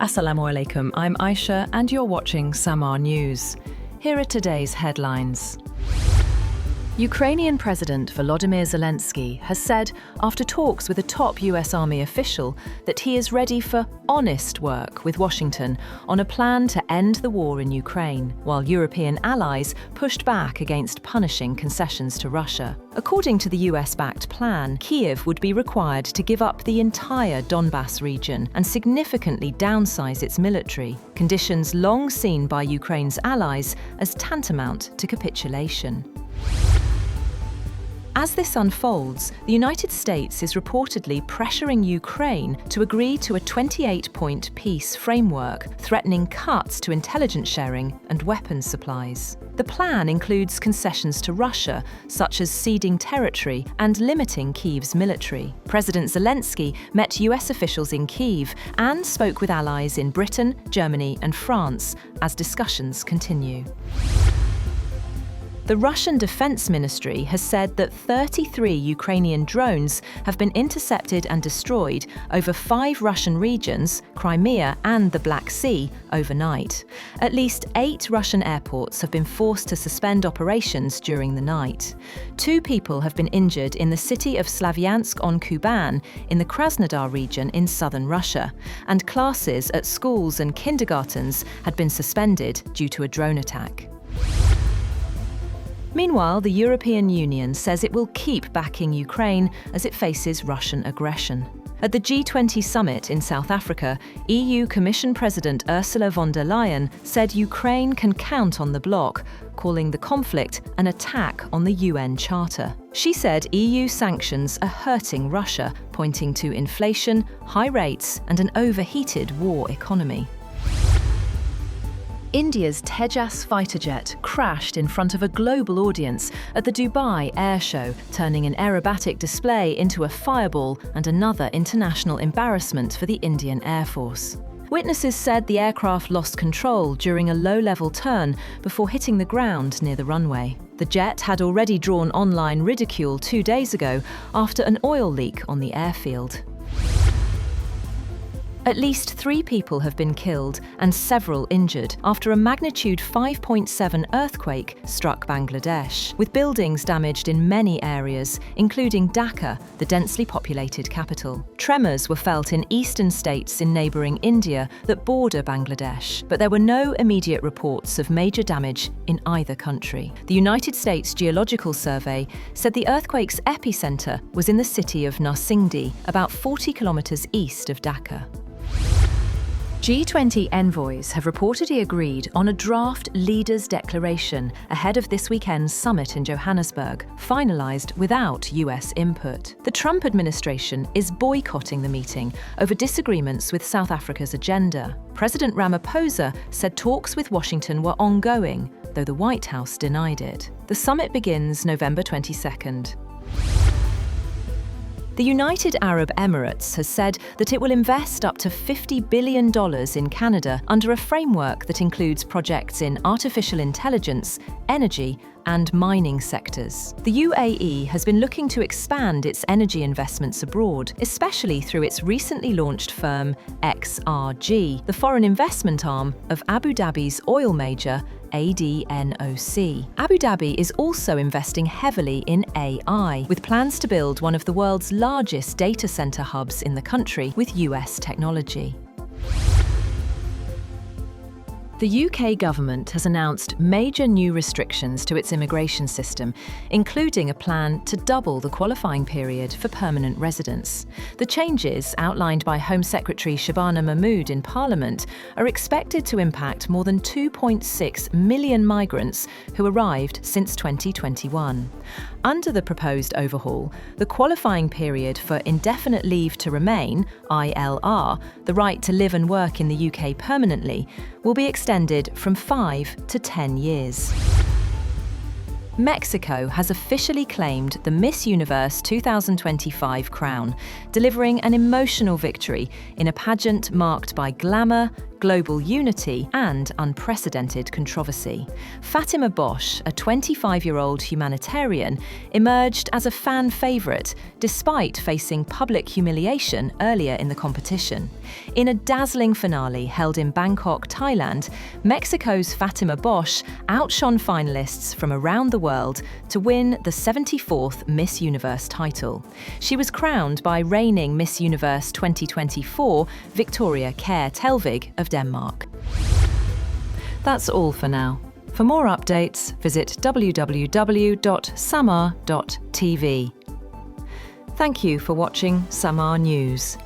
Assalamu alaikum, I'm Aisha and you're watching Samaa News. Here are today's headlines. Ukrainian President Volodymyr Zelenskyy has said, after talks with a top US Army official, that he is ready for honest work with Washington on a plan to end the war in Ukraine, while European allies pushed back against punishing concessions to Russia. According to the US-backed plan, Kyiv would be required to give up the entire Donbas region and significantly downsize its military, conditions long seen by Ukraine's allies as tantamount to capitulation. As this unfolds, the United States is reportedly pressuring Ukraine to agree to a 28-point peace framework, threatening cuts to intelligence sharing and weapons supplies. The plan includes concessions to Russia, such as ceding territory and limiting Kyiv's military. President Zelenskyy met US officials in Kyiv and spoke with allies in Britain, Germany and France as discussions continue. The Russian Defense Ministry has said that 33 Ukrainian drones have been intercepted and destroyed over 5 Russian regions, Crimea and the Black Sea, overnight. At least 8 Russian airports have been forced to suspend operations during the night. 2 people have been injured in the city of Slavyansk-on-Kuban in the Krasnodar region in southern Russia, and classes at schools and kindergartens had been suspended due to a drone attack. Meanwhile, the European Union says it will keep backing Ukraine as it faces Russian aggression. At the G20 summit in South Africa, EU Commission President Ursula von der Leyen said Ukraine can count on the bloc, calling the conflict an attack on the UN Charter. She said EU sanctions are hurting Russia, pointing to inflation, high rates, and an overheated war economy. India's Tejas fighter jet crashed in front of a global audience at the Dubai Air Show, turning an aerobatic display into a fireball and another international embarrassment for the Indian Air Force. Witnesses said the aircraft lost control during a low-level turn before hitting the ground near the runway. The jet had already drawn online ridicule 2 days ago after an oil leak on the airfield. At least 3 people have been killed and several injured after a magnitude 5.7 earthquake struck Bangladesh, with buildings damaged in many areas, including Dhaka, the densely populated capital. Tremors were felt in eastern states in neighbouring India that border Bangladesh, but there were no immediate reports of major damage in either country. The United States Geological Survey said the earthquake's epicentre was in the city of Narsingdi, about 40 kilometres east of Dhaka. G20 envoys have reportedly agreed on a draft leaders' declaration ahead of this weekend's summit in Johannesburg, finalised without US input. The Trump administration is boycotting the meeting over disagreements with South Africa's agenda. President Ramaphosa said talks with Washington were ongoing, though the White House denied it. The summit begins November 22nd. The United Arab Emirates has said that it will invest up to $50 billion in Canada under a framework that includes projects in artificial intelligence, energy, and mining sectors. The UAE has been looking to expand its energy investments abroad, especially through its recently launched firm XRG, the foreign investment arm of Abu Dhabi's oil major ADNOC. Abu Dhabi is also investing heavily in AI, with plans to build one of the world's largest data center hubs in the country with US technology. The UK government has announced major new restrictions to its immigration system, including a plan to double the qualifying period for permanent residents. The changes, outlined by Home Secretary Shabana Mahmood in Parliament, are expected to impact more than 2.6 million migrants who arrived since 2021. Under the proposed overhaul, the qualifying period for indefinite leave to remain, ILR, the right to live and work in the UK permanently, will be extended from 5 to 10 years. Mexico has officially claimed the Miss Universe 2025 crown, delivering an emotional victory in a pageant marked by glamour, global unity and unprecedented controversy. Fatima Bosch, a 25-year-old humanitarian, emerged as a fan favourite despite facing public humiliation earlier in the competition. In a dazzling finale held in Bangkok, Thailand, Mexico's Fatima Bosch outshone finalists from around the world to win the 74th Miss Universe title. She was crowned by reigning Miss Universe 2024 Victoria Kjær Telvig of Denmark. That's all for now. For more updates, visit www.samaa.tv. Thank you for watching Samaa News.